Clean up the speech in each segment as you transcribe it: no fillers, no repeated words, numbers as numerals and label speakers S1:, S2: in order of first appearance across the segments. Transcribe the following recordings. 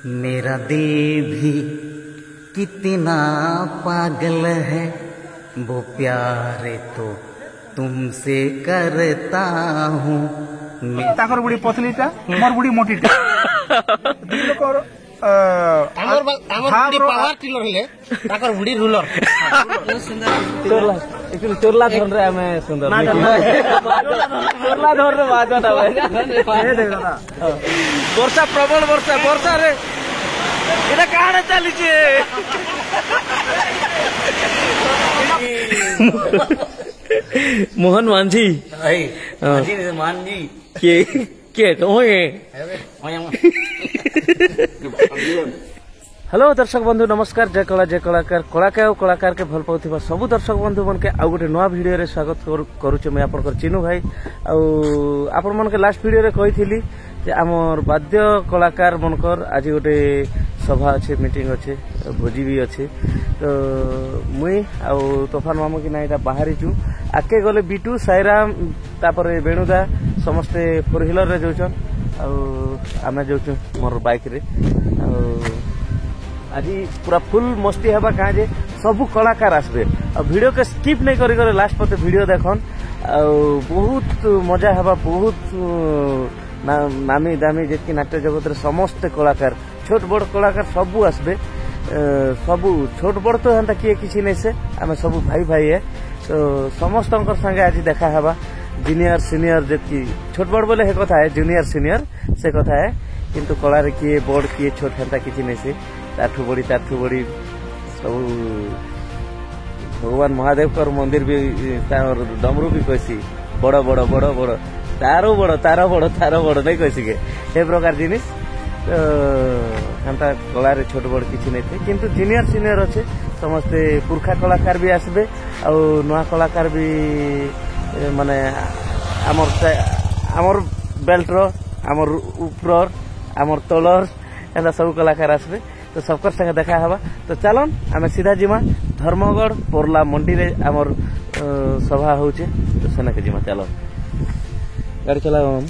S1: मेरा दिल भी कितना पागल है, वो प्यार तो तुमसे करता हूँ।
S2: ताकर बुढ़ी पतलीटा मोर बुढ़ी मोटीटा दिल लोकर हमर बुढ़ी पावर टिलर हेले ताकर बुढ़ी रूलर
S3: चोरला धन रे हमें सुंदर चोरला धन रे बाजा ना भाई वर्षा प्रबल वर्षा रे एटा काहे चली छे मोहन मांझी
S1: मांझी
S3: के कहे हेलो दर्शक बंधु नमस्कार। जय कला जय कलाकार कलाकार और कलाकार के भल पाउथिबा सबु दर्शक बंधु मन के आ गोटे नवा वीडियो रे स्वागत करूचे। मैं आपनकर चिन्नू भाई आपण मन के लास्ट वीडियो रे कहिथिली जे हमर वाद्य कलाकार मनकर आज गोटे सभा अच्छे मीटिंग अच्छे भोजी भी अच्छे तो मुई आउ तोफान मामू कि ना इटा बाहरी छु आके गले बिटू साईराम तापर बेणुदा समस्ते फोर व्हीलर रे जाउछन आमे जाउछु मोर बाइक रे आज पूरा फुल मस्ती हवा कहाँ जे सबू कलाकार आसबे वीडियो के स्किप नहीं करी करे लास्ट पते वीडियो देखन बहुत मजा हवा बहुत नामी दामी जेकी नाट्य जगत रे समस्त कलाकार छोट बड़ कलाकार सबू आसबे सबू छोट बड़ तो हंता किए किसी नहीं से आमे सबू भाई भाई है तो समस्त संगे आज देखा हवा जूनियर सीनियर जेकी छोट बड़ बोले हे कथा है जूनियर सीनियर से कथा है किंतु कला रे किए बड़ किए छोट हंता किसी नहीं से ताठू बड़ी सब भगवान महादेव कर मंदिर भी डमरू भी कैसी बड़ बड़ बड़ बड़ तारो बड़ नहीं कैसी के हे प्रकार जिनिस तो हंता कला रे छोट बड़ किसी नहीं थे किंतु जूनियर सीनियर अच्छे समस्ते पुरखा कलाकार भी आसबे आ नुआ कलाकार भी माने आमर बेल्टर आमर ऊपर आमर तलर एंता सब कलाकार आसबे तो सबकर संगे देखा हवा तो चलन आमे सीधा जिमा धर्मगढ़ पोरला मंडी रे आमर सभा होचे तो सेना के जिमा चलो गाड़ी चलाओ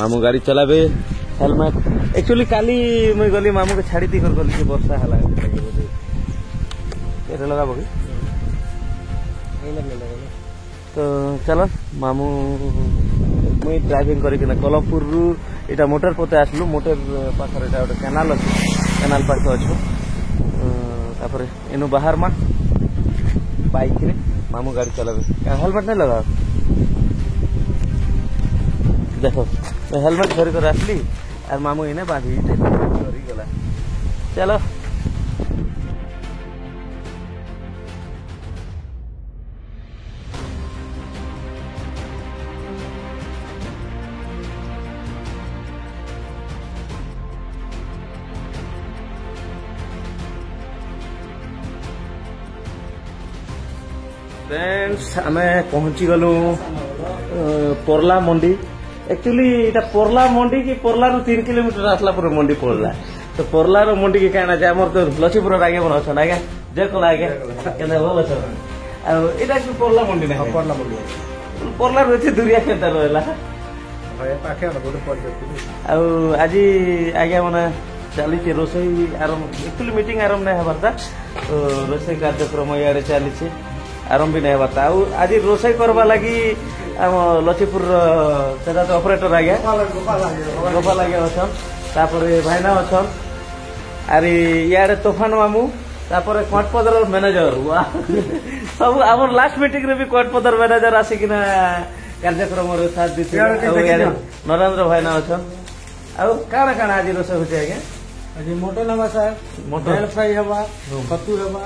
S3: मामू गाड़ी चलाबे हेलमेट एक्चुअली काली मैं गली मामू के छाड़ी दी कर गली के वर्षा हला केरे लगा बगी तो चलो मामू मुई ड्राइविंग करी कि कलमपुर रु इटा मोटर पोते आसलु मोटर पाखर इटा गोटे केनाल अच्छे केनाल पाखे अच्छु तापर एनु बाहर मा बाइक रे मामू गाड़ी चलाबे हेलमेट नहीं लगा देखो मैं हेलमेट धरी कर आसली और मामू इने बांधी गला चलो फ्रेंड्स आमे पहुंची गलु पोरला मंडी एक्चुअली इटा पोरला मंडी की पोरला रु 3 किलोमीटर आसला पर मंडी पड़ला तो पोरला रो मंडी के कहना जे हमर तो लछीपुर आगे बन अछन आगे जे कोला आगे केना बोल अछन आ इटा की पोरला मंडी ना पोरला रो एते दूरिया केता रहला भाई पाखे न बोल पड़ जती आ आज आगे मने चली के रोसई आरंभ एक्चुअली मीटिंग आरंभ नहीं हबरता तो रोसई कार्यक्रम याडे चली छे आरंभ भी नहीं होता आज रोसई करवा लगी लछीपुर तो ऑपरेटर आ गया गोपाल आ गया अच्छन तापर भाईना अच्छन अरे यारे तोफान मामू तापर कोटपदर मैनेजर सब आम लास्ट मीटिंग रे भी कोटपदर मैनेजर आसिकिना कार्यक्रम रे साथ दिथे नरेंद्र भाईना अच्छन आ काना आज रोसई होचे आगे
S2: आज मोटन हवा साहब मोटन फ्राई हवा कत्तू हवा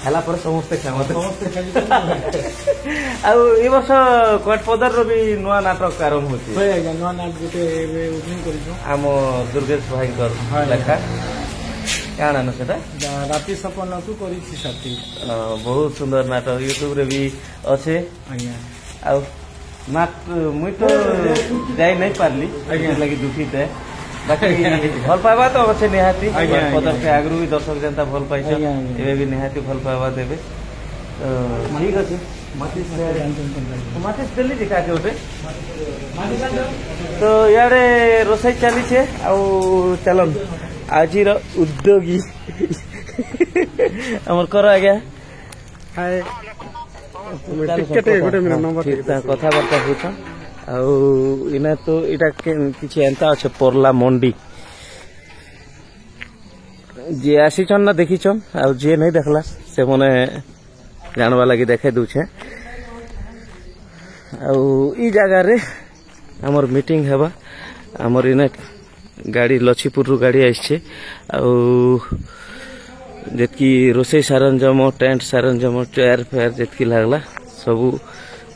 S2: हला पर समस्ते
S3: ए वर्ष कोटपदर रो भी नुआ नाटक आरंभ होची
S2: नुआ नाटक गोटे ओपनिंग करियो
S3: आम दुर्गेश भाई लेखा काना न सेटा
S2: राति सपन तू करी साथी
S3: बहुत सुंदर नाटक यूट्यूब रे भी अच्छे
S2: आज्ञा
S3: आ मुई तो जाई नहीं पारली लगी दुखी थे बाकी भल पाइबा तो अच्छे निहाती पदर के आगरू भी दर्शक जनता भल पाइछ एबे भी निहाती भल पाइबा देबे ठीक अछि माचिस देली जे काके उठे तो यारे रोसई चली छे आउ चलन आजिर उद्योगी हमर कर आज्ञा
S2: हाय टिकट गोटे मिनट नंबर
S3: कथा बार्ता होछन आउ इना तो इटा किछि एंता अछि परला मंडी जे आसीछन ना देखिछन आउ जे नहीं देखला से मने जानवा लगी देखे दूचे आउ ई जगह रे हमर मीटिंग हेबा हमर इने गाड़ी लछीपुर रु गाड़ी आइछे आउ जेतकी रोसई सरंजाम टेंट सरंजाम चेयर फेयर जेतकी लागला सबु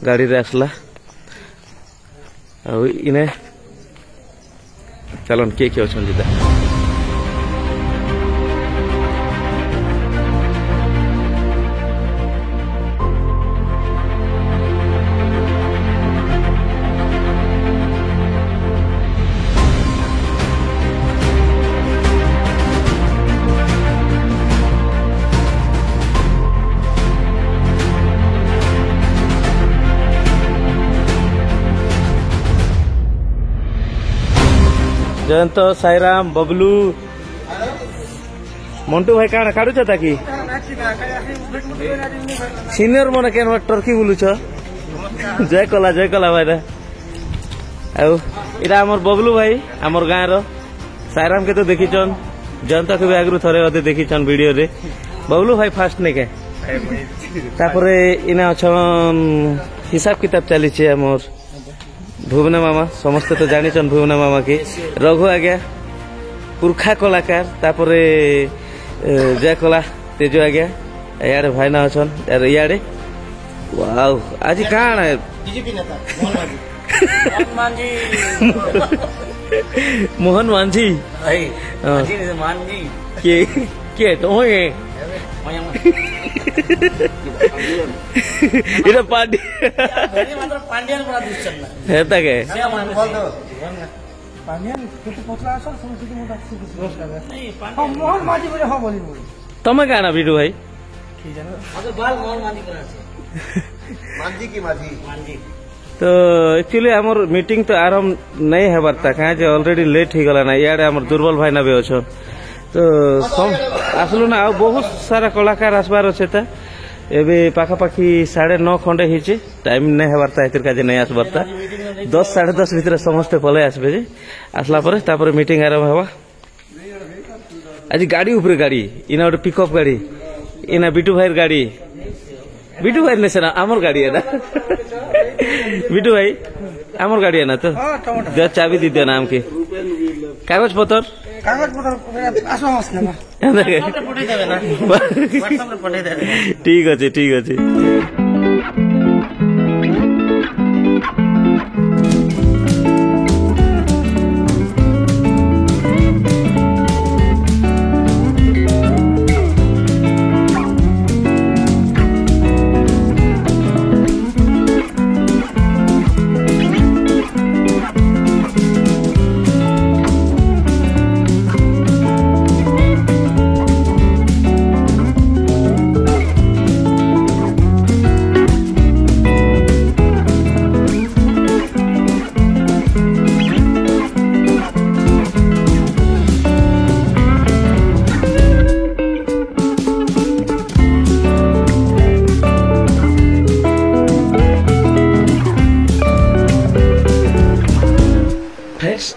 S3: गाड़ी रे आसला आउ इने चलन के अछन दिदा जयंत साईराम बबलू मंटू भाई काना काढुछ ताकि सीनियर मन केन टर्की बुलुछ जय कला भाई आउ इरा हमर बबलू भाई हमर गाँ रो साईराम के तो देखिछन जयंत के भी आगरु थरे अदे देखिछन वीडियो रे बबलू भाई फास्ट ने के तापरे इना अछन हिसाब किताब चली छे हमर भुवना मामा समस्त तो जानी भुवना मामा के रघु आज्ञा पुरखा कलाकार तापरे जय कला तेजो आज्ञा यारे भाई ना अछन यारे वाओ आज काण है बीजेपी नेता मोहन मांझी
S1: भाई मांझी
S3: के तो होए इधर पार्टी
S1: पांड्यान बड़ा दुष्चन
S3: है तक है
S2: पांड्यान कितने पतला असल समझ मोटा नहीं मोहन मांझी बोले हां बोली
S3: तमे काना बिडू भाई
S1: की जानो अगर बाल मोहन मांझी करा छे मांझी की मांझी
S3: तो एक्चुअली हमर मीटिंग तो आरंभ नहीं हेबार ता काहे जे ऑलरेडी लेट ही गला ना याडे हमर दुर्बल भाई ना बे अछन तो आसलु ना बहुत सारा कलाकार आसबार अच्छे था एबे पाखापाखी 9:30 खंडे हिचे टाइम नहीं हेबार ता एतिर काजे नहीं आसबार ता 10 10:30 भितर समस्त पले आसबे जे आसला परे तापर मीटिंग आरंभ हेबा आज गाड़ी ऊपर गाड़ी इना ओटे पिकअप गाड़ी इना बिटू भाई ने सेना हमर गाड़ी है ना बिटू भाई हमर गाड़ी है ना तो दे चाबी दी दे नाम के कागज पत्र आसो मसना पठे देबे ना व्हाट्सएप रे पठे देबे ठीक अछि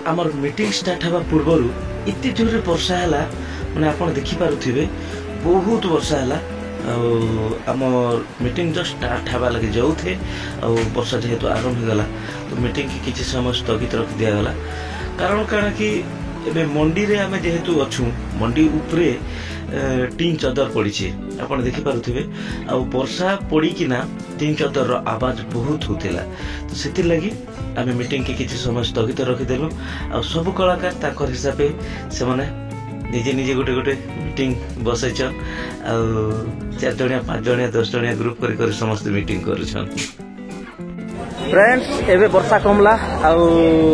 S3: आमर मीटिंग स्टार्ट हवा पूर्वर इतने जोर वर्षा है मैंने आप देखी पारे बहुत वर्षा है आमर मीटिंग जो स्टार्ट हवा लगे जाऊ थे वर्षा जेहेतु आरंभ हो गला तो मीटिंग की किसी समय स्थगित रखी दिगला कारण कण कि एबे मंडी रे आमे जेहेतु अच्छू मंडी उपरे टीन चदर पड़ी आप देखी पारे वर्षा पड़ी कि ना टीन चदर आवाज बहुत होता तो से लगी आम मीटिंग के किसी समय स्थगित रखीदेलु आ सब कलाकार ताकर हिसाब से माने निजे निजे गोटे गोटे मीटिंग बसैछन आ 4 जणिया 5 जणिया 10 जणिया ग्रुप कर समस्त मीटिंग करूछन फ्रेंड्स एबे वर्षा कमला आ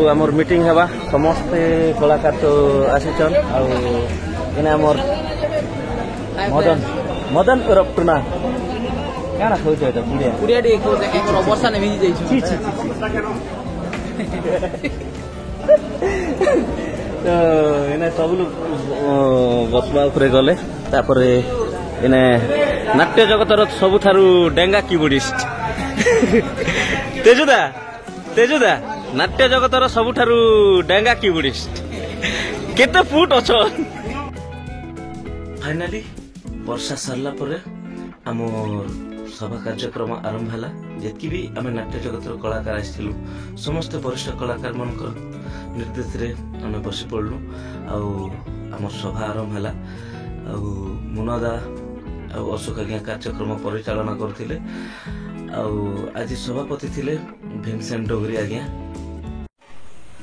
S3: हमर मीटिंग हेबा समस्त कलाकार तो आसीछन आ इना हमर मदन उरफ टुना କାଣା କହୁଛ ଏଇଟା ପୁଡ଼ିଆ
S1: ପୁଡ଼ିଆ ଟିକେ ଖାଉ ଦେଖେ ମୋର ବର୍ଷା ନେ ଭିଜି ଯାଇଛୁ
S3: ତ ଏନେ ସବୁ ଲୋକ ବସବା ଉପରେ ଗଲେ ତାପରେ ଏନେ ନାଟ୍ୟ ଜଗତର ସବୁଠାରୁ ଡେଙ୍ଗା କିବୋର୍ଡିଷ୍ଟ ତେଜୁଦା ନାଟ୍ୟ ଜଗତର ସବୁଠାରୁ ଡେଙ୍ଗା କିବୋର୍ଡିଷ୍ଟ କେତେ ଫୁଟ ଅଛ फाइनाली वर्षा सरला परे आम सभा कार्यक्रम आरंभ है जितकी भी आम नाट्य जगतर कलाकार आसलु समस्त वरिष्ठ कलाकार मान निर्देश रे आम बसी पड़लु आम सभा आरंभ है मुनादा अशोक आज्ञा कार्यक्रम परिचालना करथिले आज सभापति थिले भीमसेन डोगरी आज्ञा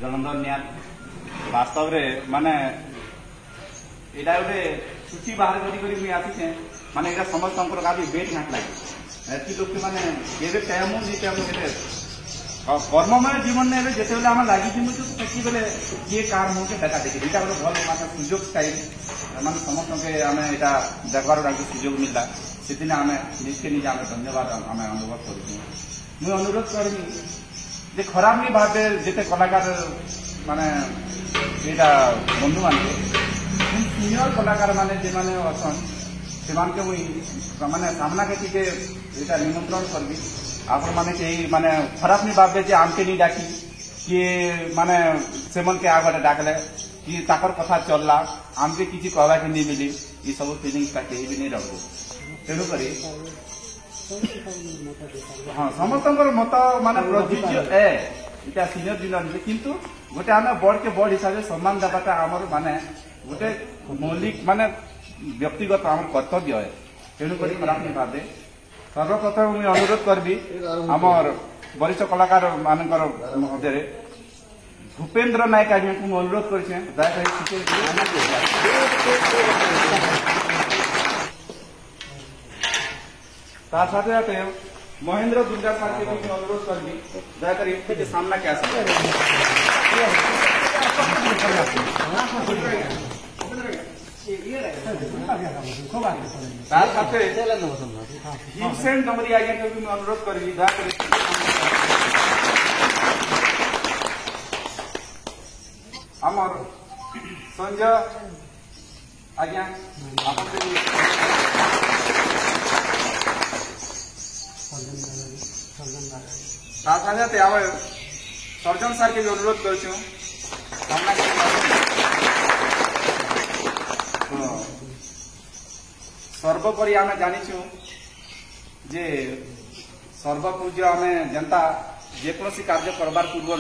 S4: जलंधर न्याय वास्तव रे माने एटा गोटे छुट्टी बाहर करी मुझे आसी माने एटा समस्त काफी बेट घाट लगे एति लोक माने केबे टाइम नहीं टाइम केते कर्ममय जीवन ने जेते बेले हम लागि छी मुझे सेति बेले ये कार मु के देखा देखि एटा गोटे भल माने सुयोग टाइम माने समस्त के हमें एटा देखबार लागि सुयोग मिलला सेदिन हमें निजके निज हमें धन्यवाद हमें अनुभव करू मु अनुरोध करमी जे खराब नहीं भाबे जेते कलाकार माने एटा बंधु माने सीनियर कलाकार माने जे माने असन से मानके मुई माने सामना के टिके एटा निमंत्रण करबी आपण माने के माने खराब नहीं भाबे जे आमके नहीं डाकी कि माने सेमन के आगरे डाकले कि ताकर कथा चलला आमके किछि कहबा के नहीं मिली ई सब फीलिंग्स का केही भी नहीं रहबो तेनु करी हां समस्तंकर मत माने प्रयोज्य ए इटा सीनियर जुनियर किंतु गोटे आमे बड़ के बड़ हिसाब से सम्मान देबाटा हमर माने गोटे मौलिक माने व्यक्तिगत आम कर्तव्य है तेणुक खराब नहीं भावे सर्वप्रथम मुझे अनुरोध करबी आमर वरिष्ठ कलाकार मानकर मध्य भूपेन्द्र नायक आज्ञा को अनुरोध कर महेंद्र दुर्गा सर के भी अनुरोध करबी दयाकर इनके सामना क्या भीमसेन डोगरी आज्ञा को भी अनुरोध करी आमर संजय आज्ञा सर्जन सर के भी अनुरोध कर सर्वोपरि आम जानिछु जे सर्वपूज्य आम जनता जेकोसी कार्य करबार पूर्व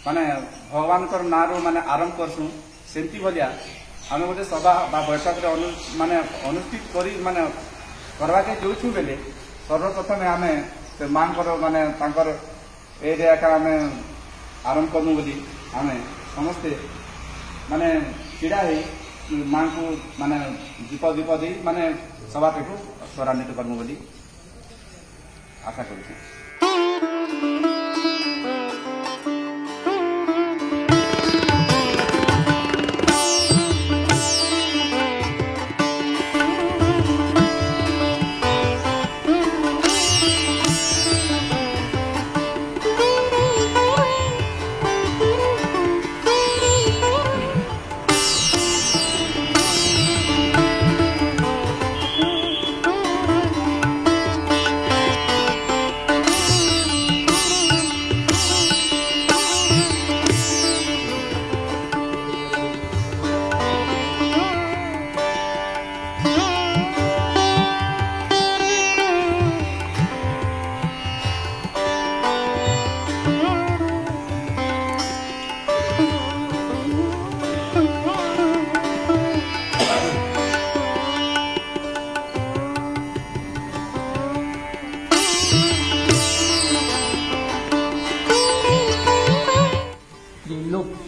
S4: माने भगवान ना माने आरंभ करसु सेमती भलिया आम गोटे सभा बा बैठक माने अनुष्ठित करी माने करवा के जोछु बेले सर्वप्रथम आम से मां माने तांकर एरिया का आम आरंभ करनु बोली आम समस्ते माने छिड़ा है मां को माने दीप दीप दी माने सभा पेटू त्वरान्वित करमु बोली आशा करूँ।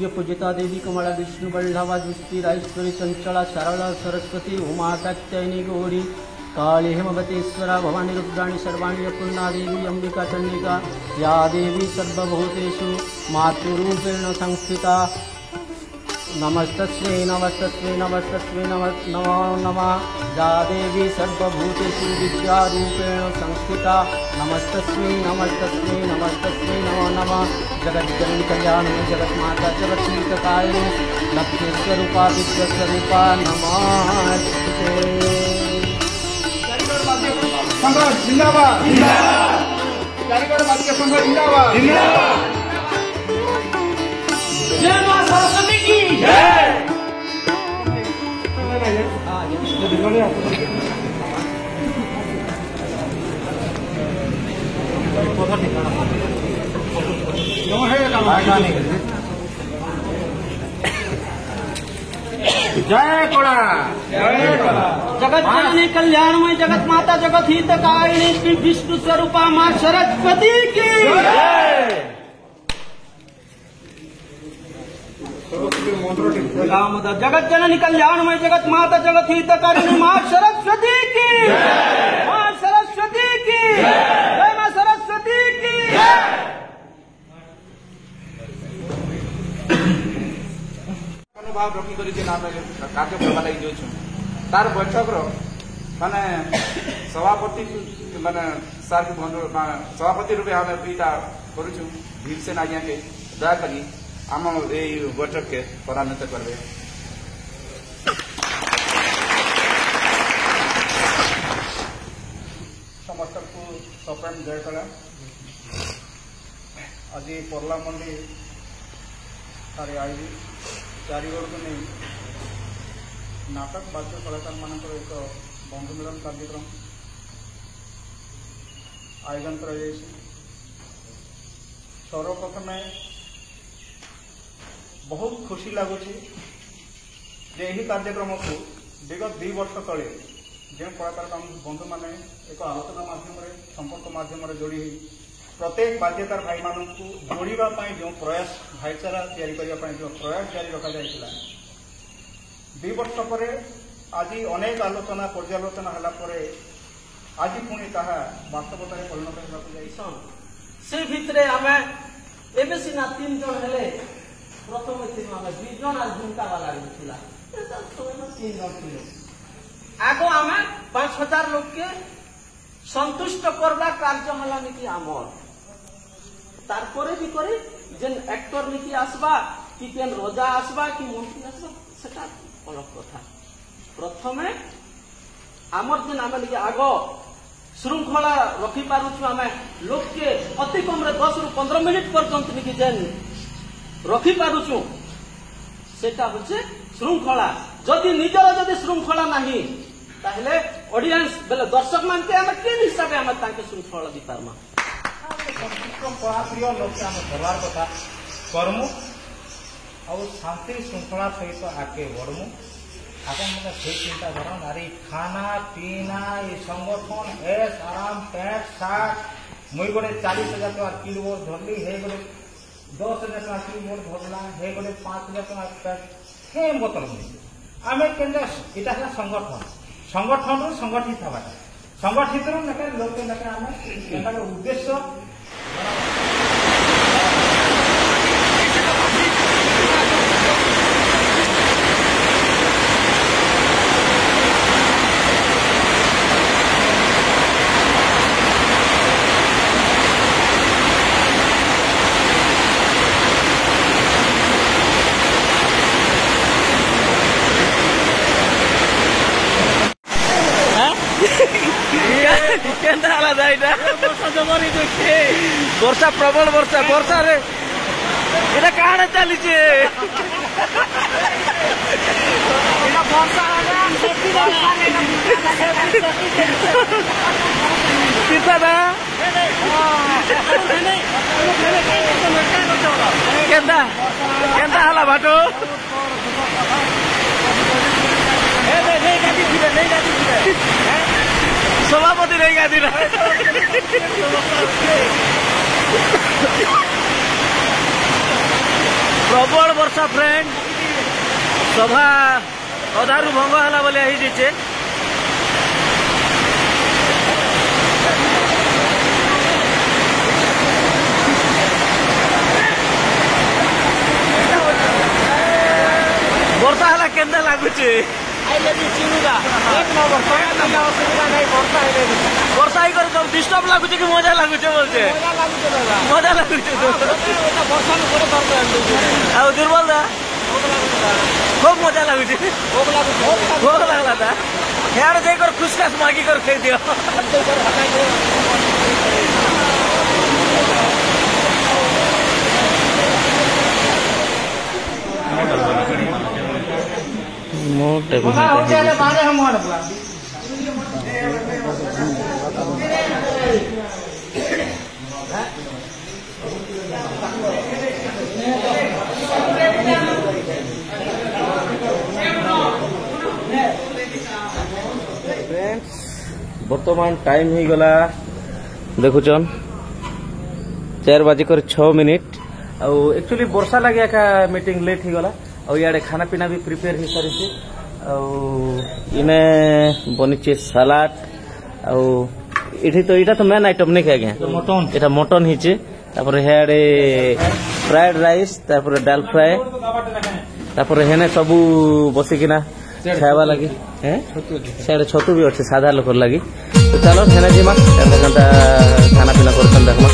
S5: पूजिता देवी कमला विष्णु बल्लभा दुष्टि राजेश्वरी चंचला सरला सरस्वती उमा कात्यायनी गौरी काली हेमवतीश्वरा भवानी रुद्राणी सर्वाणी अपूर्णा देवी अंबिका चंडिका या देवी सर्वभूतेषु मातृरूपेण संस्थिता नमस्तस्मै नमस्तस्मै नमस्तस्मै नमो नमः या देवी सर्वभूतेषु विद्यारूपेण संस्थिता नमस्तस्मै नमस्तस्मै नमस्तस्मै नमो नमः जगज्जननी कल्याणमयी जगन्माता जगत्कारिणी लक्ष्मीस्वरूपा विश्वस्वरूपा नमस्ते।
S4: संघ जिंदाबाद कारीगर बालिका संघ जिंदाबाद
S5: जय मां सरस्वती की जय।
S2: जय कोड़ा
S5: जगत जननी कल्याणमय जगत माता जगत हितकारिणी श्री विष्णु स्वरूपा मां सरस्वती की जगत जननी कल्याणमय जगत माता जगत हितकारिणी मां सरस्वती की मां सरस्वती की जय मां सरस्वती की
S4: मनोभाव रखी करी कार्य करवा लगी जाऊँ तार बैठक माने सभापति माने सार के सभापति रूपे आम दुईटा करुचु भीमसेन आज्ञा के दयाकोरी आम ये बैठक के परान्वित करवे। समस्त को सप्रेम जय कला आज पर्ला मंडी सारे आई चारिगढ़ को नहीं नाटक बाद्य कलाकार मान एक बंधु मिलन कार्यक्रम आयोजन कर सर्वप्रथम बहुत खुशी लगुच यही कार्यक्रम को विगत 2 वर्ष तले जो कलाकार बंधु मैंने एक आलोचना मध्यम संपर्क मध्यम जोड़ी प्रत्येक बाध्यकार भाई मान जोड़ापी जो प्रयास भाईचारा या जो प्रयास जारी रखा जाता 2 वर्ष पर आज अनेक आलोचना पर्यालोचना है आज पुणी ताहा वास्तवता परिणत होगा
S5: से भितरे आमे एबे सिना 3 जन हेले प्रथम थिनु आमे 2 जन आज झुमका वाला थिला एता तो 3 जन थिले आगो आमे 5000 लोग के संतुष्ट करबा कार्य होला निकी आमर तारपरे भी करी जेन एक्टर निकी आसबा कि केन रोजा आसबा कि मंत्री आसबा सेटा अलग कथा प्रथमे आमर जेन आमे निकी आगो श्रृंखला रखी पारुछु आमे लोक के अति कम रे 10 रु 15 मिनिट पर्यंत निकी जेन रखी पारुछु सेटा होचे श्रृंखला जदि निजर जदि श्रृंखला नाही ताहले ऑडियंस बेले दर्शक मान के आमे के हिसाब आमे ताके श्रृंखला दी पारमा
S2: कलाप्रिय लोक से आम धरवार कथा करमु और शांति श्रृंखला सहित आगे बढ़मु आपन मैंने से चिंताधारा नारी खाना पीना ये संगठन एस आराम पैंट साठ मुई गोटे 40,000 टका किलोबोर्ड धरली हे गोटे 10,000 टका किलोबोर्ड धरला हे गोटे 5,000 टका पैंट सेम बोतल आम के इटा संगठन संगठन संगठित हवा संगठित लोक आम उद्देश्य
S3: वर्षा प्रबल वर्षा वर्षा रे এটা কানে চালিছে পিছাদা কেন্দা কেন্দা হালা ভাটো সভাপতি নেই গাদি না प्रबल वर्षा फ्रेंड सभा अधारू भंग है बोले जाइए ବର୍ଷା ହେଲା କେନ୍ତା ଲାଗୁଛି
S5: ଆଇଲେ ବି ଚିନୁଗା ଏକ ନମ୍ବର ତମେ ଅସୁବିଧା ନାହିଁ ବର୍ଷା ହେଲେ ବି
S3: ବର୍ଷା ହେଇକରି ସବୁ ଡିଷ୍ଟର୍ବ ଲାଗୁଛି କି ମଜା ଲାଗୁଛି ବୋଲଛେ
S5: ମଜା ଲାଗୁଛି ଦାଦା
S3: ମଜା ଲାଗୁଛି
S5: এটা ବର୍ଷା ପରେ ଦରକାର
S3: ଆଉ ଦୁର୍ବଳ ଦା খুব মজা লাগুছে ভোগ লাগলা তা হেয়ারে যাই কর খুশখাস মাগি কর খেয়ে দিও মোটে बर्तमान टाइम ही गला देखुचन 4:06 एक्चुअली वर्षा लगे का मीटिंग लेट ही गला इे खाना पीना भी प्रिपेयर हो सारी इने बनी सलाड आठी तो यहाँ तो मेन आइटम नहीं क्या मटन यहाँ मटन ही हेड़े फ्राइड राइस डाल फ्राए हेने सब बसिकिना खावा लगी सियाड़े छतु भी अच्छे साधा लोक लगी तो चलो हेने जीमा खाना पीना कर देखमा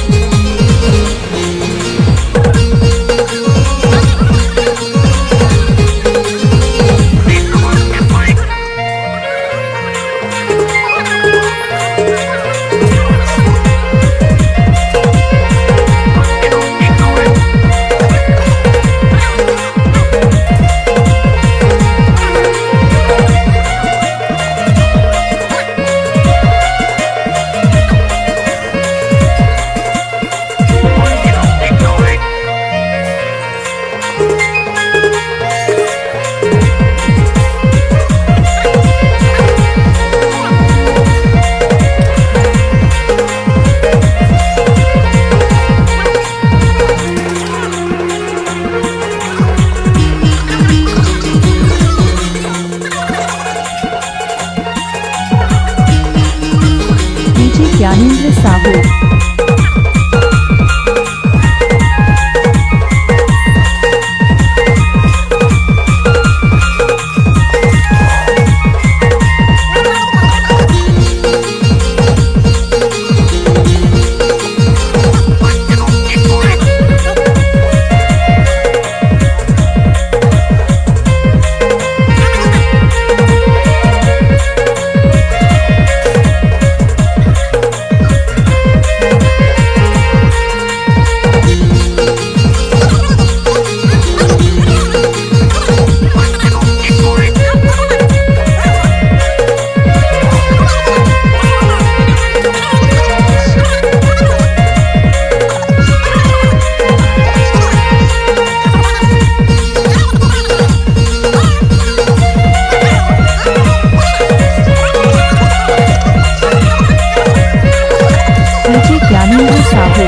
S6: ज्ञानेंद्र साहू ज्ञानेंद्र साहू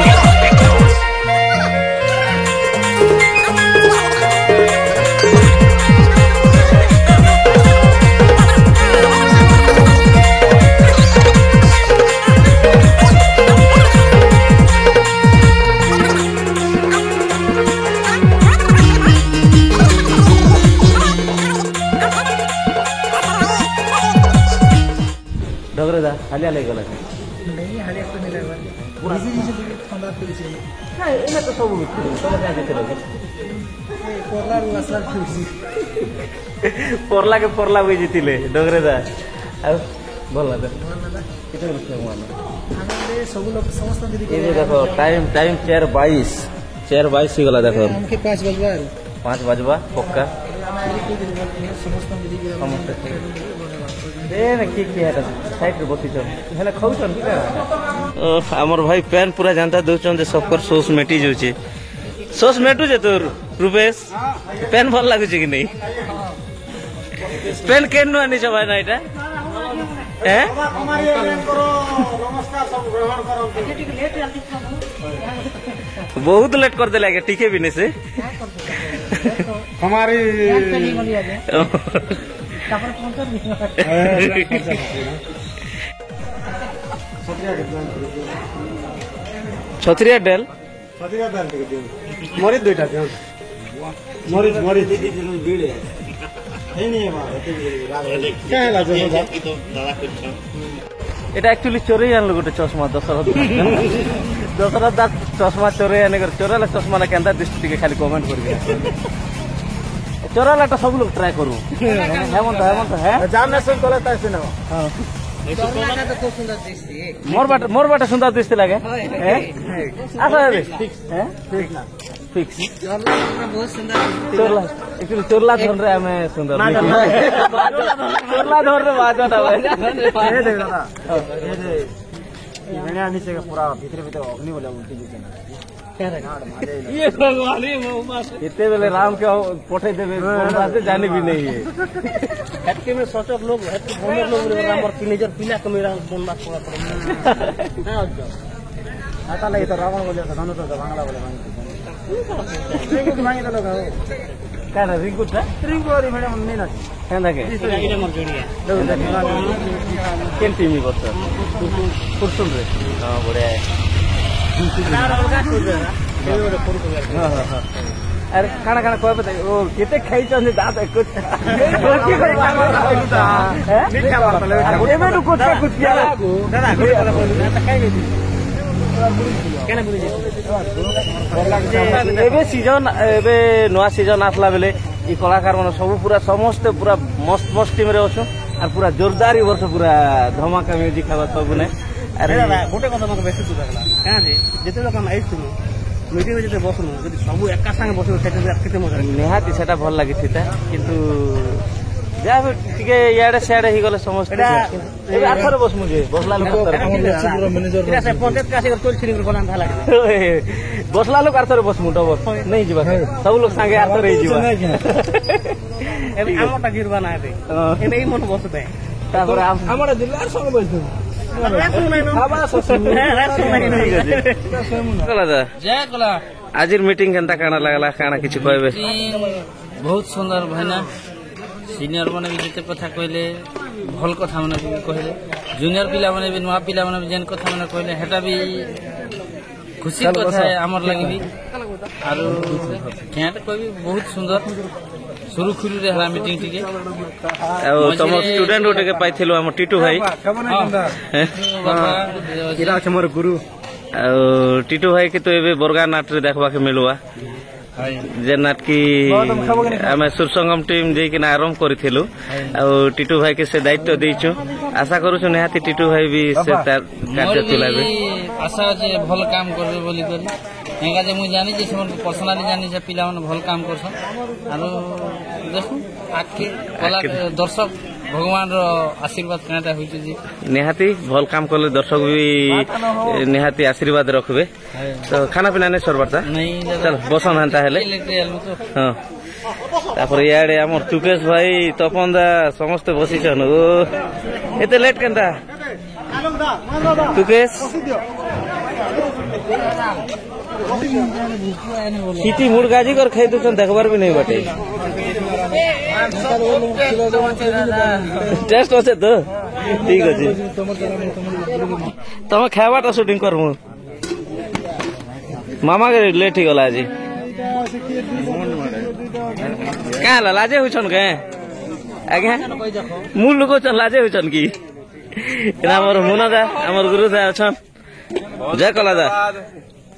S3: डगरेदा हालिया ले गला
S5: नहीं हालिया तो नहीं लगवा ठंडा
S3: एने तो सब तले जाके चलो
S5: कोरला रुआसला खुशी
S3: परला के परला बुझी जीतिले डगरेदा आ भल लादा केते रुपया मान
S5: हमारे सब लोग समस्त दीदी
S3: ये देखो टाइम 4:22 ही गला देखो
S5: हमके 5 बजवा
S3: 5 बजवा पक्का
S5: समस्त दीदी
S3: साइड बसी खाऊन आमर भाई पेन पूरा जानता दौन सबकर सोस मेटी जाऊे सोस मेटुचे तोर रूपेश पेन भल लगुच कि नहीं पेन के आनी भाई ना यहाँ बहुत लेट कर दे आगे टीके भी नहीं से
S5: हमारी
S3: छतरिया डेल
S5: मरीज दुईटा मरीज
S3: এটা অ্যাকচুয়ালি চোরেই আনলো গোটে চশমা দশরথ দশরথ দাস চশমা চোরে আনে চোরালা চশমা কেন্দ্র দৃষ্টি টিকে খালি কমেন্ট করবি চোরালাটা সব লোক ট্রাই করবো হেমন্ত হেমন্ত হ্যাঁ জামনেশ্বর কলেজ তাই সিনেমা মোর বাটা সুন্দর দিশতে লাগে আচ্ছা ফিক্স চোরলা ধর রে আমি সুন্দর চোরলা ধর রে বাজাটা পুরা ভিতরে ভিতরে অগ্নি বলে উল্টি দিচ্ছে না इतने बेले राम के पठे देवे जाने भी नहीं है
S5: हेटके में सोचक लोग हेटके भोमर लोग रामर टीनेजर पिला के मेरा फोन मार पड़ा हां आता लगे तो रावण बोले धनु तो बांग्ला बोले मांगी तो लोग
S3: क्या ना रिंकू था
S5: रिंकू और मैडम नहीं ना
S3: क्या ना के
S5: इधर मर जोड़िया
S3: केन टीमी बस कुर्सुन रे हां बढ़िया अरे खाना खाना कोई बताइए वो कितने खाई चंदे दांत है कुछ कुछ किया एबे सीजन एबे नया सीजन आसला बेले ई कलाकार मन सब पूरा समस्त पूरा मस्त मस्त टीम रे अछु और पूरा जोरदार ई वर्ष पूरा धमाका म्यूजिक खावा सब ने
S5: अरे गोटे कथा मके बेसी दुख लागला काहे जे जेते लोक हम आइथुनु मीटिंग में जेते बसनु जदि सब एका संगे बसनु सेते केते मजा
S3: निहाती सेटा भल लागि थिता किंतु जा टिके याडे साडे ही गले समस्त ए आथर बस मुझे बसला लोक पूरा मैनेजर
S5: इरा से पंचायत कासे कर तोल छिरिंग बना था लागे
S3: बसला लोक आथर बस मुटो नहीं जीवा सब लोग संगे आथर ही जीवा
S5: एबे आमटा गिरबा ना दे एने मन बसते
S3: तापर हमरा जिल्लार संगे बसनु आजिर मीटिंग केनता काना लागला काना किछि कहबे
S6: बहुत सुंदर भाईना सीनियर माने भी जेते कथा कहले भल कथा माने भी कहले जूनियर पिला माने भी नवा पिला माने भी जेन कथा माने कहले हेटा भी खुशी कथा है हमर लागि भी आरो केनता कहबी बहुत सुंदर शुरू खुरी रे हला मीटिंग टिके
S3: तम स्टूडेंट ओटे के पाइथिलो हम टीटू भाई
S5: इरा हमर गुरु
S3: टीटू भाई के तो एबे बरगा नाट रे देखबा के मिलुआ जे नाट की हमें सुरसंगम टीम जे कि आरंभ करिथिलु आ टीटू भाई के से दायित्व देइछु आशा करू छु नेहाती टीटू भाई भी से कार्य तुलाबे
S6: आशा जे भल काम करबे बोली करी हेगा जे मुई जानी जे समन पर्सनली जानी जे पिला मन भल काम करछन आरो देखु आके कला दर्शक भगवान रो आशीर्वाद केनाटा होइछ जे
S3: निहाती भल काम करले दर्शक भी निहाती आशीर्वाद रखबे तो खाना पीना ने सरबरता
S6: नहीं
S3: चल बसन हंता हेले हां तापर याडे हमर तुकेश भाई तपन दा समस्त बसी छन ओ एते लेट केनता तुकेश सीटी मुड़ गाजी कर खाई तो देखबार भी नहीं बाटे टेस्ट होते तो ठीक अच्छे तुम खावाटा शूटिंग कर मामा के लेट ही गला आज क्या लाजे हुचन के आगे मूल लोग लाजे हुचन की हमर मुना दा हमर गुरु दा अछन जय कला दा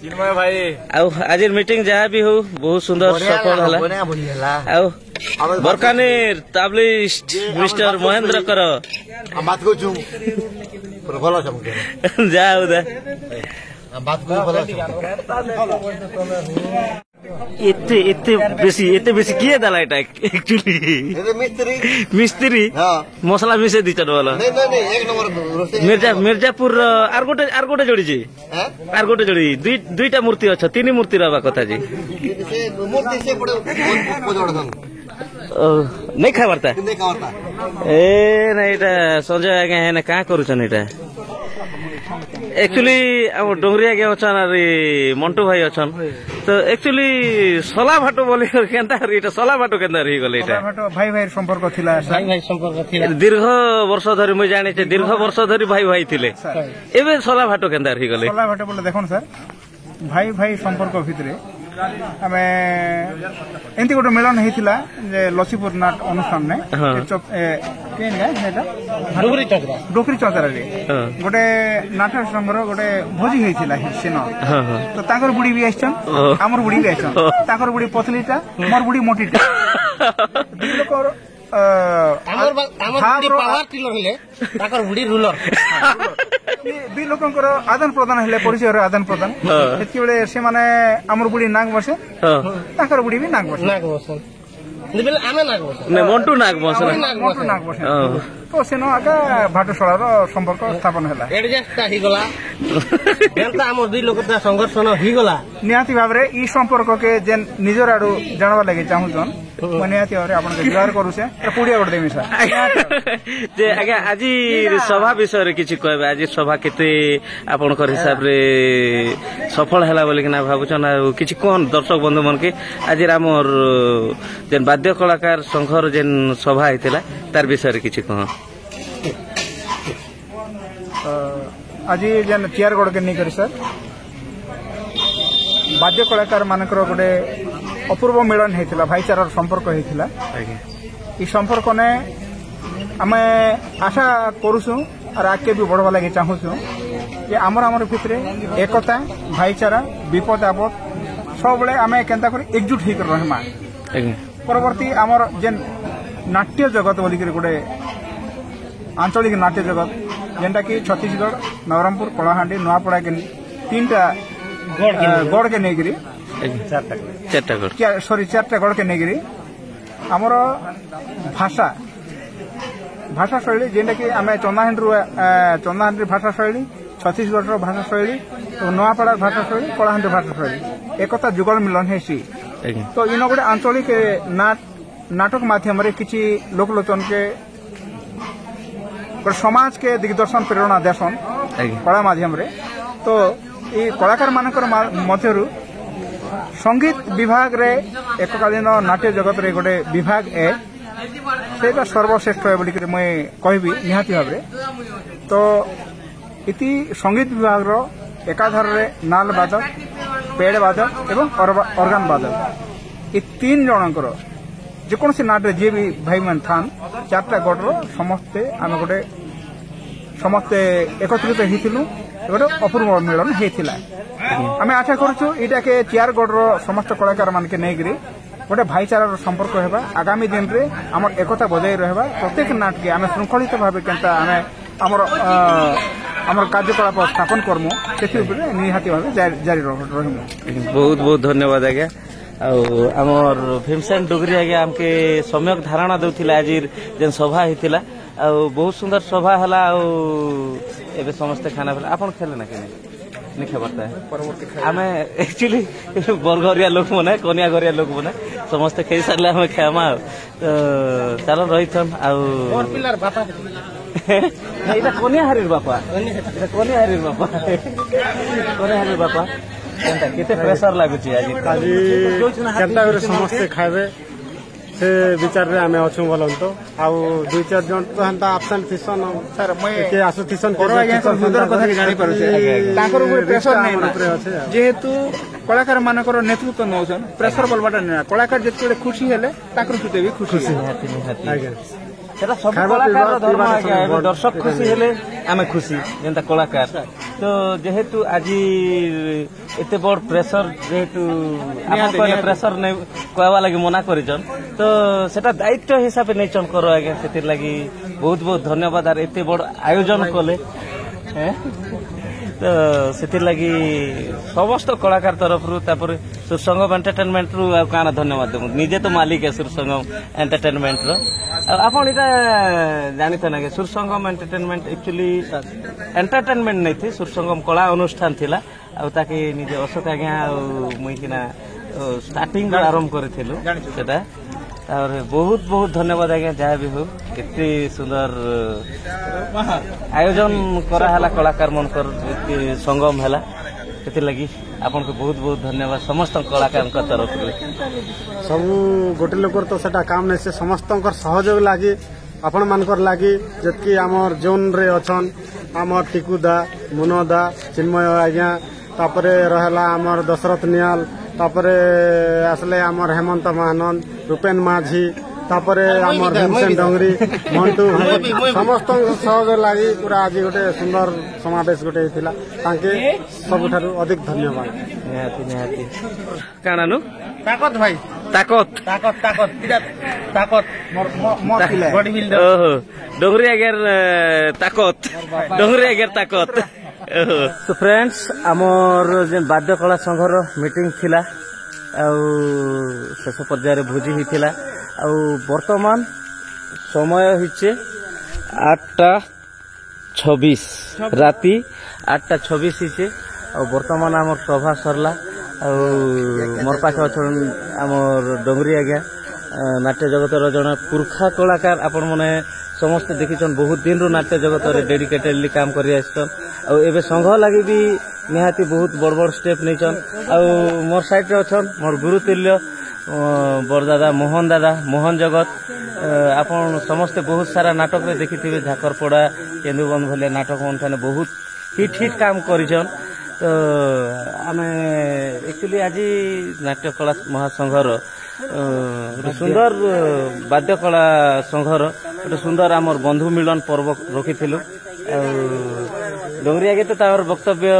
S4: चिन्मय भाई
S3: आज मीटिंग जहाँ भी हो बहुत सुंदर सफल है बरकानेर ताबलिस्ट मिस्टर महेंद्र कर
S1: बात को छु भल
S3: जा उदा
S1: बात को भल
S3: एते बेसी किए दला एटा एक्चुअली मिस्त्री मसला मिसे दिचन वाला
S1: नहीं एक नंबर
S3: मिर्जापुर आर गोटे जोड़ी जी आर गोटे जोड़ी दुईटा मूर्ति अच्छा तीन मूर्ति रहा कथा जी
S1: मूर्ति से पड़े
S3: नहीं खाबारता ए नहीं एटा संजय आगे है ना का करूछन एटा एक्चुअली हम डोंगरिया के अछन अरे मंटू भाई अछन तो एक्चुअली सला भाटो बोले केनता एटा सला भाटो केनता रही गले एटा
S5: भाई भाई संपर्क थिला भाई संपर्क थिला
S3: दीर्घ वर्ष धरि म जाने छे दीर्घ वर्ष धरि भाई थिले एबे सला भाटो केनता रही गले
S5: सला भाटो बोले देखन सर भाई संपर्क भितरे
S7: आमे एमती गोटे मिलन होता जे लसीपुर नाट अनुष्ठान में डोकरी चौतरा गोटे नाट संघर गोटे भोजी होता सेन तो ताकर बुढ़ी भी आसन आमर बुढ़ी भी आसन ताकर बुढ़ी पतलीटा मोर बुढ़ी मोटीटा दुई लोकर आदान प्रदान है परिचय आदान प्रदान से माने आमर बुढ़ी नाक बसे ताकर बुढ़ी भी नाक बसे
S3: मंटू नाक बसे
S7: तो सेन आगे भाटशालार संपर्क स्थापन है निहाती भाव में ई संपर्क के जेन निजर आड़ू जानवा लगे चाहून निहाती भाव आपन जुगार करूसे पुड़िया गोटे देमी सर
S3: जे आगे आज सभा विषय रे किछि कहबे आज सभा केते आपनकर हिसाब रे सफल हैला बोली कि ना भाबुछन किछि कोन दर्शक बंधु मन के आज हमर जेन वाद्य कलाकार संघर जेन सभा हेतिला तार विषय रे किछि कह
S7: आज जेन चेयर गड़ के नहीं करी सर वाद्य कलाकार मानकर गोटे अपूर्व मिलन होता भाईचारार संपर्क होता ये संपर्क ने आम आशा करूँ और आगे भी बढ़वा लगे चाहूँ ये आमर भितर एकता भाईचारा विपद आपद सब आम केन्ता कर एकजुट होकर रहमा परवर्ती आमर जेन नाट्य जगत बोलिक गोटे आंचलिक नाट्य जगत जेनटा कि छत्तीसगढ़ नवरंगपुर कलाहांडी नुआपड़ा के तीनटा गढ़ के नहीं चारटा गढ़ के नहीं आमर भाषा शैली जेनटा कि आम चंदाहांडी भाषा शैली छत्तीसगढ़ भाषा शैली नुआपड़ा भाषा शैली कलाहांडी भाषा शैली एकता जुगल मिलन है तो इन गोटे आंचलिक नाटक माध्यम किसी लोकलोचन के समाज के दिग्दर्शन प्रेरणा देसन कला माध्यम रे तो ये कलाकार मानकर मध्यरु संगीत विभाग रे एककालीन नाट्य जगत रे गोटे विभाग है सेटा सर्वश्रेष्ठ है बोलिक मैं कहबी निहाती भाव रे तो इति संगीत विभाग रो एकाधार रे नाल वादक पेड़ वादक एवं ऑर्गन वादक ये तीन जनकर जेकोसी नाटे जी भी भाई मान थान चारटा गढ़ समस्ते आम गोटे समस्ते एकत्रित होइथिलु गोटे अपूर्व मिलन होइथिला आम आशा करूँ यहाँ के चेयर गढ़ समस्त कलाकार मान के नहीं गोटे भाईचारार संपर्क होगा आगामी दिन में आम एकता बजाय रहा प्रत्येक नाट के आम श्रृंखलित भाव केन्ता आम कार्यकलाप स्थापन करमु से निहाती भाव जारी रहमु
S3: बहुत बहुत धन्यवाद आज्ञा आमर भीमसेन डोगरी आगे आमके सम्यक धारणा दौथिला आज जेन सभा होता बहुत सुंदर सभा है एबे समस्ते खाना फेला आपन खेले ना कि नहीं खेबरता है आम एक्चुअली बरघरिया लोक मैंने कनिया घरिया लोक मैंने समस्ते खाई सारे आम खेमा तो चलो रही यहाँ कनिया हारी बापा कनिया हारी बापा केते प्रेशर लागुची आज
S8: केनता करे समस्ते खाइबे से विचार रे आमे अछु बोलन तो आउ दुई चार जन तो हंता एब्सेंट थिसन सर मैं के आसु थिसन के
S7: सुंदर कथा के जानि पारु छै ताकर ऊपर प्रेशर नै जेहेतु कलाकार मानकर नेतृत्व नौसन प्रेशर बोलबाटा नै कलाकार जेते खुशी हेले ताकर सुते भी खुशी
S8: आज्ञा
S3: सेटा सब कलाकार धर्म आज्ञा दर्शक खुशी हेले आमे खुशी जेंता कलाकार तो जेहेतु आज एते बड़ प्रेशर जेहेतु आप प्रेशर नहीं कहवा लगी मना करिजन तो सेटा दायित्व हिसाब से नहीं करो आज्ञा से लगी बहुत बहुत धन्यवाद और एते बड़ आयोजन कले तो से लगी समस्त कलाकार तरफ रू सुरसंगम एंटरटेनमेंट रु काना धन्यवाद देमु निजे तो मालिक है सुरसंगम एंटरटेनमेंट रो आपन इटा जानि त ना के सुरसंगम एंटरटेनमेंट एक्चुअली एंटरटेनमेंट नहीं थी सुरसंगम कला अनुष्ठान थिला आ ताके निजे अशोक आज्ञा मुई किना स्टार्टिंग आरंभ करथिलु सेटा और बहुत बहुत धन्यवाद आज्ञा जहाँ भी हो केते सुंदर आयोजन करा हला कलाकार मनकर संगम हला केते लगी आपन को बहुत बहुत धन्यवाद समस्त कलाकार तरफ
S8: सब गोटे लोकर तो सेटा काम नहीं से समस्त सहयोग लगी आपण मानकर लगी जबकि आमर जोन रे अछन आमर टिकुदा मुनदा चिन्मय आज्ञा तापरे रहला आमर दशरथ नियाल तापरे आसले आमर हेमंत महानंद रूपेन माझी तापरे आमर भीमसेन डोंगरी मंटू भाई समस्त सहयोग लगी पूरा आज गोटे सुंदर समावेश गोटे थिला तांके सबुठारु अधिक धन्यवाद।
S3: निहाती निहाती काना नु
S2: ताकत भाई
S3: ताकत
S2: ताकत ताकत बिराट ताकत बॉडी बिल्डर
S3: ओहो डोंगरी अगर ताकत डोंगरी अगर ताकत। तो फ्रेंड्स आमर जे बाद्य कला संघर मीटिंग थिला शेष पर्यायर भोजी होता वर्तमान समय हिचे 8:26 राति 8:26 हिचे वर्तमान आमर सभा सरला मोर पाखे अच्छा आमर डोंगरी आज्ञा नाट्य जगतर जड़े पुरखा कलाकार आपण मैंने समस्ते देखीन बहुत दिन नाट्य जगत डेडिकेटेडली काम कर एवं संघ लगी भी निहाती बहुत बड़ बड़ स्टेप नहीं मोर साइड अच्छा मोर गुरुतुल्य बरदादा मोहन जगत आपण समस्ते बहुत सारा नाटक रे देखी झाकरपड़ा केन्दुबंध भले नाटक मान बहुत हिट काम करिछन। तो आम एक्चुअली आज नाट्य कला महासंघर सुंदर बाद्य कला संघर गोटे सुंदर आमर बंधु मिलन पर्व रखिलु डोंगरी आगे तो तार वक्तव्य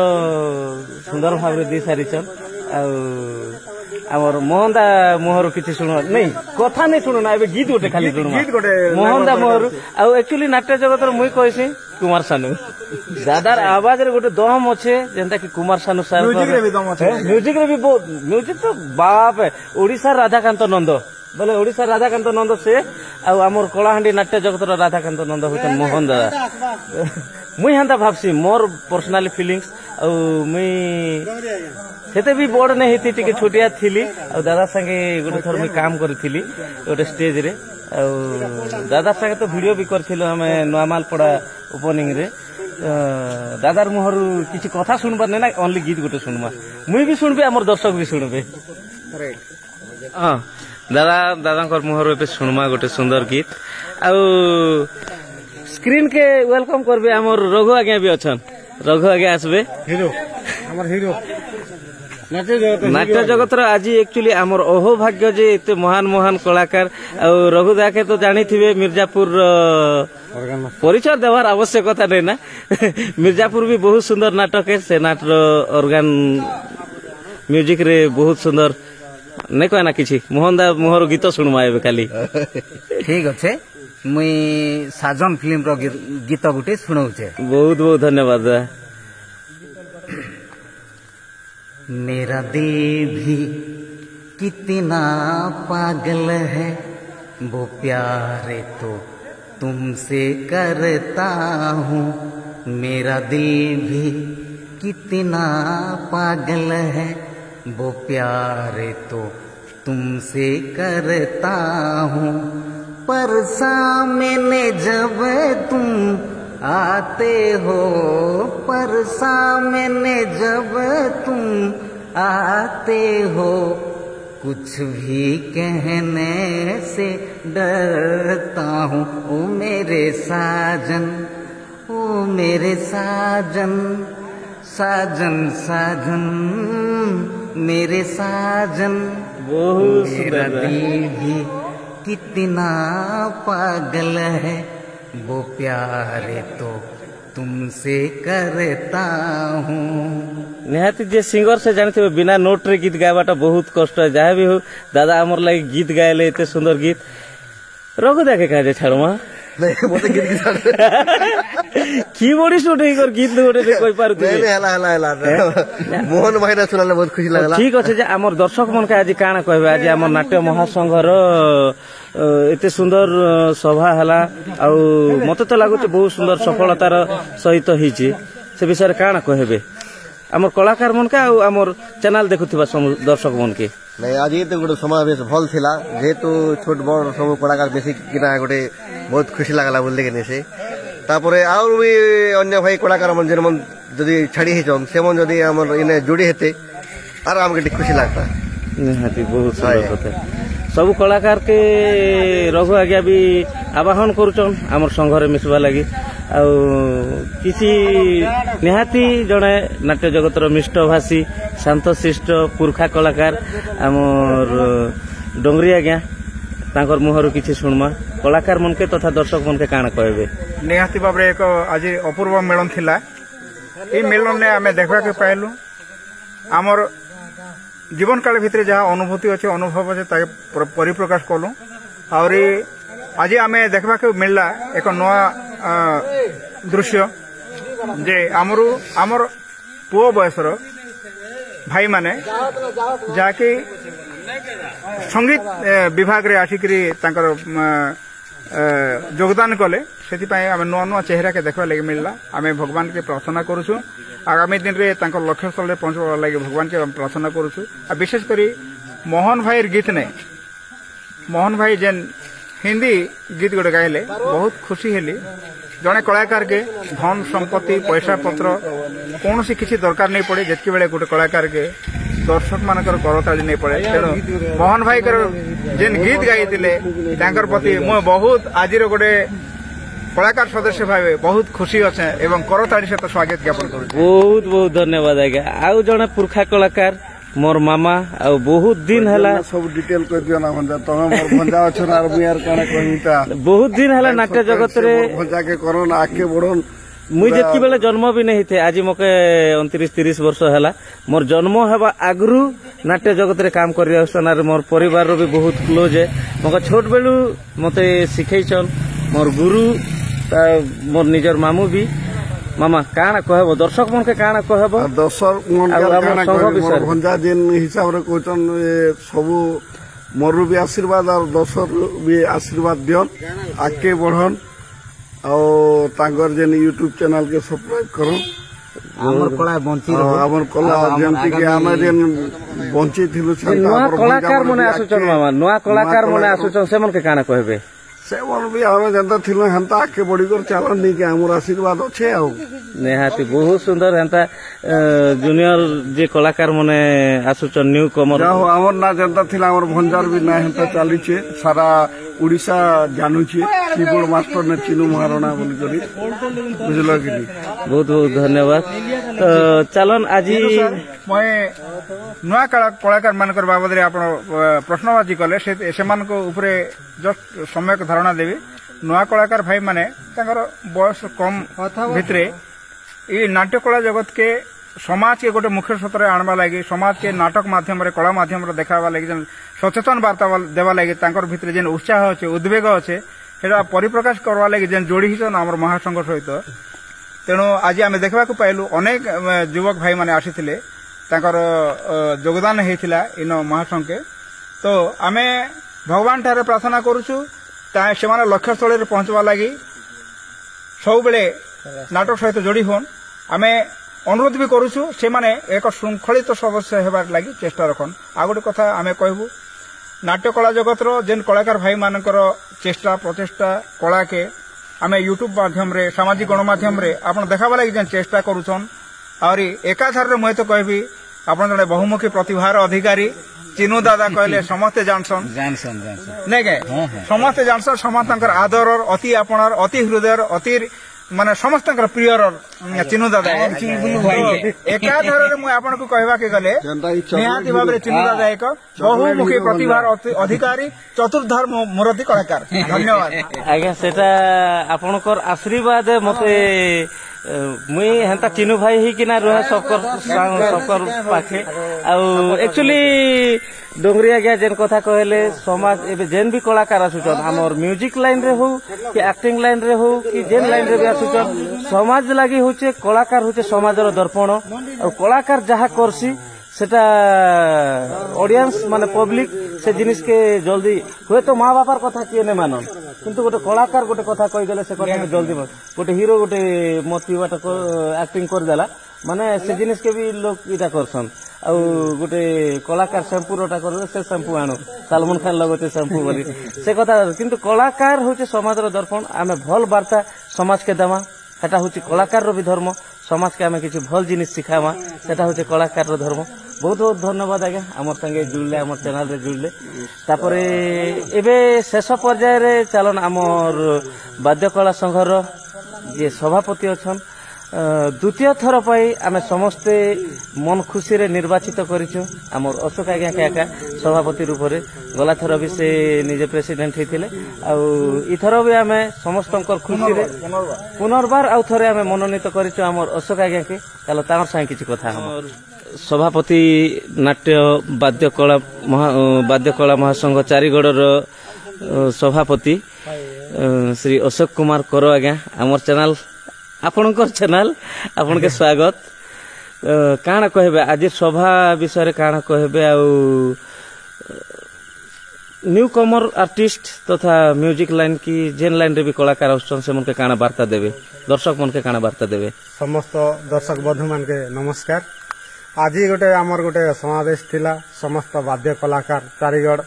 S3: सुंदर भाव दी सारीचन आमर मोहनदा मोहर किसी शुण नहीं कथा नहीं शुणुना ए गीत गोटे खाली शुणु मोहनदा मोहर एक्चुअली नाट्य जगत मुई कही कुमार सानू दादार आवाज रे गोटे दम अच्छे जेनता कि कुमार सानू सार म्यूजिक रे भी बहुत म्यूजिक तो बाप ओडिसा राधाकांत नंद बोले ओडिसा राधाकांत नंद से आमर कलाहांडी नाट्य जगत राधाकांत नंद होते मोहन दादा मुई हेन्ता भाबसी मोर पर्सनाली फीलिंग्स मुई सेते भी बड़ नहीं थी टिके छोटिया थिली दादा संगे गोटे थर मुई काम करी गोटे स्टेज रे दादा संगे तो वीडियो भी करथिलो हमें नवामालपड़ा ओपनिंग रे दादार मुहर किसी कथा सुनबार नहीं ना ओनली गीत गोटे सुनबा मुई भी सुनबे आमर दर्शक भी सुनबे हाँ दादा दादा मुहर ए सुनमा गोटे सुंदर गीत स्क्रीन के वेलकम करबे आमर रघु आज्ञा भी अच्छन रघु आज्ञा आसबे
S8: हीरो हमर हीरो
S3: नाट्य जगत आज एक्चुअली आमर अहो भाग्य जे एते महान महान कलाकार रघु दा के तो जानी थिबे मिर्जापुर परिचय देवार आवश्यकता नहीं ना मिर्जापुर भी बहुत सुंदर नाटक है से नाटर ऑर्गन म्यूजिक रे बहुत सुंदर नहीं कहना किसी मोहन दा मोहर गीत सुनमा एबे खाली
S1: ठीक अच्छे मुई साजन फिल्म रो गीत गुटे सुनाऊचे
S3: बहुत बहुत धन्यवाद।
S1: मेरा दिल भी कितना पागल है वो प्यार तो तुमसे करता हूँ मेरा दिल भी कितना पागल है वो प्यार तो तुमसे करता हूँ पर सामने जब तुम आते हो पर सामने जब तुम आते हो कुछ भी कहने से डरता हूँ ओ मेरे साजन साजन साजन मेरे साजन मेरा दिल भी कितना पागल है वो प्यार तो तुमसे करता हूँ।
S3: निहाती जे सिंगर से जानी बिना नोट रे गीत गावाटा बहुत कष्ट है जहाँ भी हो दादा आमर लगे गीत गायले एते सुंदर गीत रघु देखे कहा छाड़मा कीबोर्ड शूट कर गीत गोटे कहि पारु
S1: मोहन भाई ना सुनाले बहुत खुशी लागला।
S3: ठीक अच्छे जे आमर दर्शक मन के आज काना कहबे आज आमर नाट्य महासंघर एते सुंदर सभा हला मते तो लागुचे बहुत सुंदर सफलतार सहित हिची से विषय काना कहबे आमर कलाकार मन के आमर चैनल देखुथिबा दर्शक मन के
S1: नहीं आज ये तो गोटे समावेश भल थिला जेहेतु छोट बड़ सब कलाकार बेसी किना गोटे बहुत खुशी लागला बोल के से तापरे आउर भी अन्य भाई कलाकार मन जेन मन जदी छाड़ी हिचन से मन जदी हमर इने जोड़ी हेते आर हम के खुशी लागता
S3: निहाती बहुत सुंदर होता सब कलाकार के रघु आज्ञा भी आवाहन करुचन आमर संघरे मिसवा लगी किसी निहाती जड़े नाट्य जगतर मिष्ट भाषी शांतशिष्ट पुरखा कलाकार आमर डोंगरी आज्ञा तांकर मुहर किछि सुनमा कलाकार मन के तथा दर्शक मन के काना कहबे
S7: निहाती भाव एक आज अपूर्व मेलन थिला ये मेलन ने आमे देखा के पाइलु आमर जीवन काल भितर जहाँ अनुभूति अच्छे अनुभव अच्छे परिप्रकाश कलु और आज आमे देखा के मिलला एक नया दृश्य जे आमर पुओ बयसर भाई माने जाके संगीत विभाग रे आसिकरी तांकर योगदान कले से आम नुआ नुआ चेहरा के देखा लगे मिलला आम भगवान के प्रार्थना करुछु आगामी दिन रे तांकर लक्ष्य स्थल पहुंचवा लगे भगवान के प्रार्थना करुछु आ विशेष करी मोहन भाई गीत ने मोहन भाई जेन हिंदी गीत गोटे गाइले बहुत खुशी हेली जड़े कलाकार के धन संपत्ति पैसा पत्र कौन सी किसी दरकार नहीं पड़े जितकी बेले गोटे कलाकार के दर्शक मानकर करताली नहीं पड़े तेणु मोहन भाई जेन गीत गाई प्रति मुझे बहुत आज गोटे कलाकार सदस्य भाई बहुत खुशी अच्छे एवं करताली सहित स्वागत ज्ञापन कर
S3: बहुत बहुत धन्यवाद आज्ञा आउ जड़े पुरखा कलाकार मोर मामा आ बहुत दिन हला
S1: सब डिटेल कर दियो ना भंजा तमे मोर भंजा अछ ना यार काना कहूता
S3: बहुत दिन हला नाट्य जगत रे
S1: भंजा के करन आके बढ़न
S3: मुई जेतकी बेले जन्म भी नहीं थे आज मके 29-30 वर्ष हला मोर जन्म हेबा आगरू नाट्य जगत रे काम करि आसनार मोर परिवार रो भी बहुत क्लोज है मके छोट बेलू मते सिखैछन मोर गुरु मोर निजर मामू भी मामा काना कहबो दर्शक मन के काना कहबो
S1: दर्शक मन के काना कहबो भंजा दिन हिसाब रे कहतन सब मोर भी आशीर्वाद और दर्शक भी आशीर्वाद दियन आके बढ़न और तांगर जेन यूट्यूब चैनल के सब्सक्राइब करन
S5: हमर कला बंची रहो
S1: हमर कला जेंति के आमे जेन बंची थिलु
S3: नवा कलाकार मने आसुचन मामा नवा कलाकार मने आसुचन से मन के काना कहबे
S1: से मन भी हमें जनता थिलु हंता आके बड़ी कर चलन नहीं के हमर आशीर्वाद अच्छे आ
S3: नेहाती बहुत सुंदर हंता जूनियर जे कलाकार मने आसुचन न्यू कमर
S1: जाहो हमर ना जनता थिला हमर भंजार भी ना हंता चाली छे सारा उड़ीसा जानू छे कीबोर्ड मास्टर ने चिनु महाराणा बोली करी बुझलो कि
S3: बहुत बहुत धन्यवाद तो चलन आज
S7: मैं नुआ कलाकार मानकर बाबद रे आपण प्रश्नबाजी कले से मान को ऊपरे जस्ट समय को धारणा देवी नुआ कलाकार भाई माने तांकर बयस कम भितरे ये नाट्य कला जगत के समाज के गोटे मुख्य स्रोत आणवा लगी समाज के नाटक माध्यम रे कला माध्यम रे देखावा लगी सचेतन वार्ता देवा लगी तांकर भितरे जेन उत्साह अच्छे उद्वेग अच्छे सेटा परिप्रकाश करवा लगी जेन जोड़ी हिसन हमर महासंघ सहित तेणु आज आम देखा पाइलु अनेक युवक भाई माने आसीथिले तांकर योगदान हेतिला इन महासंघ के तो आमे भगवान ठारे प्रार्थना करूछु से लक्ष्य स्थल पहुंचवा लगी सब बेले नाटक सहित जोड़ी होन आमे अनुरोध भी करूछु से माने एक श्रृंखलित सदस्य हेबार लगी चेष्टा रखन आ गोटे कथा आमे कहबू नाट्य कला जगत रो जेन कलाकार भाई मानकर चेष्टा प्रचेष्टा कला के आमे यूट्यूब माध्यम रे सामाजिक गणमाध्यम रे आपन देखाबा लगी जेन चेष्टा करूछन और एकाधार रे मैं तो कहबी आपन जने बहुमुखी प्रतिभार अधिकारी चिनु दादा कहले समस्ते जानसन नहीं के समस्ते जानसन समस्त आदर अति आपणार अति हृदय अति माने समस्त प्रियर चिनु दादा एकाधार रे मैं आपन को कहबा के गले निहाती भाव रे चिनु दादा एक बहुमुखी प्रतिभार अधिकारी चतुर्धार मूर्ति कलाकार धन्यवाद
S3: आज्ञा सेटा आपनकर आशीर्वाद मते मुई हेंता चिनु भाई ही किना रहे सबकर पाखे एक्चुअली डोंगरी आज्ञा जेन कथा कहले समाज एबे जेन भी कलाकार आसुचन हमर म्यूजिक लाइन रे हो कि एक्टिंग लाइन रे हो कि जेन लाइन रे भी आसुचन समाज लागि होचे कलाकार होचे समाजर दर्पण और कलाकार जहा करसी सेटा ऑडियंस माने पब्लिक से जिनिस के जल्दी हुए तो माँ बापार कथा किए ने मानन किंतु गोटे कलाकार गोटे कथा कहि गले से कथा जल्दी गोटे हीरो गोटे मत पीवाटा एक्टिंग कर देला माने से जिनिस के भी लोग इटा करसन आ गोटे कलाकार शैम्पू रोटा कर से शैम्पू आनो सलमान खान लगते शैम्पू बोली से कथा किंतु कलाकार होचे समाजर दर्पण आमे भल वार्ता समाज के देमा सेटा होचे कलाकार रो भी धर्म समाज के आमे किछि भल जिनिस सिखामा सेटा होचे कलाकार रो धर्म बहुत बहुत धन्यवाद आज्ञा आमर संगे जुड़ले आमर चैनल रे जुड़ले तापरे एबे शेष पर्याय रे चलन आमर वाद्य कला संघर जे सभापति अछन द्वितीय थर आम समस्ते मन खुशी रे निर्वाचित करिछु हमर अशोक आज्ञा के एका सभापति रूप में गला थर भी से निजे प्रेसिडेंट होते इथर भी आम समस्त खुशी रे पुनर्बार आउ थे आम मनोनीत करिछु हमर अशोक आज्ञा के चलो तार संगे किछि कथा हम सभापति नाट्य वाद्यकला महासंघ चारिगड़र सभापति श्री अशोक कुमार कर आज्ञा हमर चैनल आपणकर चैनल आपन के स्वागत काना कहबे आज सभा विषय काना कहबे आ न्यू कमर आर्टिस्ट तथा म्यूजिक लाइन की जेन लाइन रे भी कलाकार आउछन से मन के काना वार्ता देबे दर्शक मन के काना वार्ता देबे
S8: समस्त दर्शक बंधु मान के नमस्कार आज गोटे आमर गोटे समावेश थिला समस्त वाद्य कलाकार चारिगड़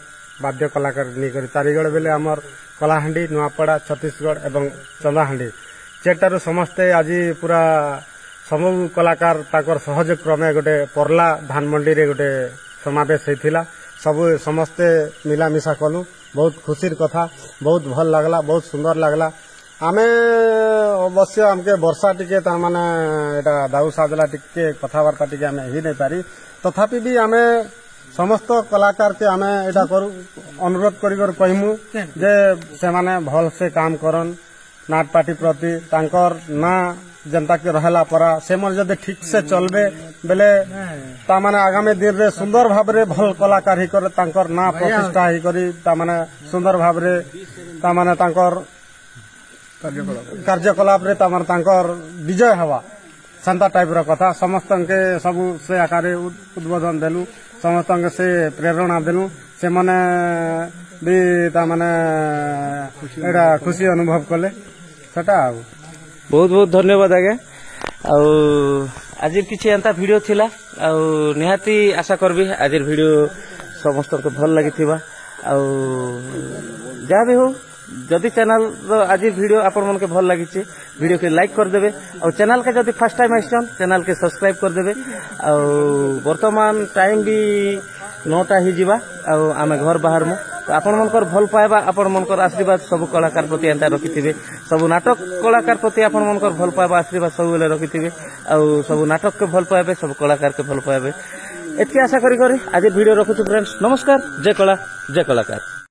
S8: वाद्य कलाकार निकर चारिगड़ बेले आमर कलाहांडी नुआपड़ा छत्तीसगढ़ एवं चंदाहांडी चेटारू समस्ते आज पूरा समूह कलाकार ताकर सहयोग क्रमे गोटे परला धानमंडी रे गोटे समावेश होइथिला सब समस्ते मिलामिशा कलु बहुत खुशीर कथा बहुत भल लागला बहुत सुंदर लागला आमे अवश्य हमके वर्षा टिके तार माने एटा दाऊ साजला टिके कथावार्ता टिके आमे ही नहीं पारी तथापि भी आमे समस्त कलाकार के आमे एटा करू अनुरोध करिकर कहिमु जे से माने भल से काम करन नाटपाटी प्रति तांकर ना जनता के रहला परा से मन जदि ठीक से चलबे बेले ता माने आगामी दिन रे सुंदर भाबरे भल कलाकार ही करे तांकर ना प्रतिष्ठा ही करी ता माने सुंदर भाबरे ता माने तांकर कार्यकलाप रे ता माने तांकर विजय हवा संता टाइप रो कथा समस्त के सब से आकारे उद्बोधन देलु समस्त के से प्रेरणा देलु से माने भी ता माने एटा खुशी अनुभव कले सेटा
S3: बहुत बहुत धन्यवाद आज्ञा आज किसी एंता वीडियो थिला निहाती आशा करबी आज वीडियो समस्त को भल लगी जहाँ भी हो जदि चैनल आज वीडियो आपण मन के भल लगी वीडियो के लाइक कर देबे और चैनल के जदि फर्स्ट टाइम आइछन चैनल के सब्सक्राइब कर देबे वर्तमान टाइम भी 9टा ही जीवा आमे घर बाहर मु तो आपण मनकर भल पाइबा आपण मनकर आशीर्वाद सब कलाकार प्रति एंता रखिथिबे सब नाटक कलाकार प्रति आपण मनकर भल पाइबा आशीर्वाद सब बेले रखिथिबे और सब नाटक के भल पाइबे सब कलाकार के भल पाइबे एतके आशा करी आज वीडियो रखुछु फ्रेंड्स नमस्कार जय कला जय कलाकार।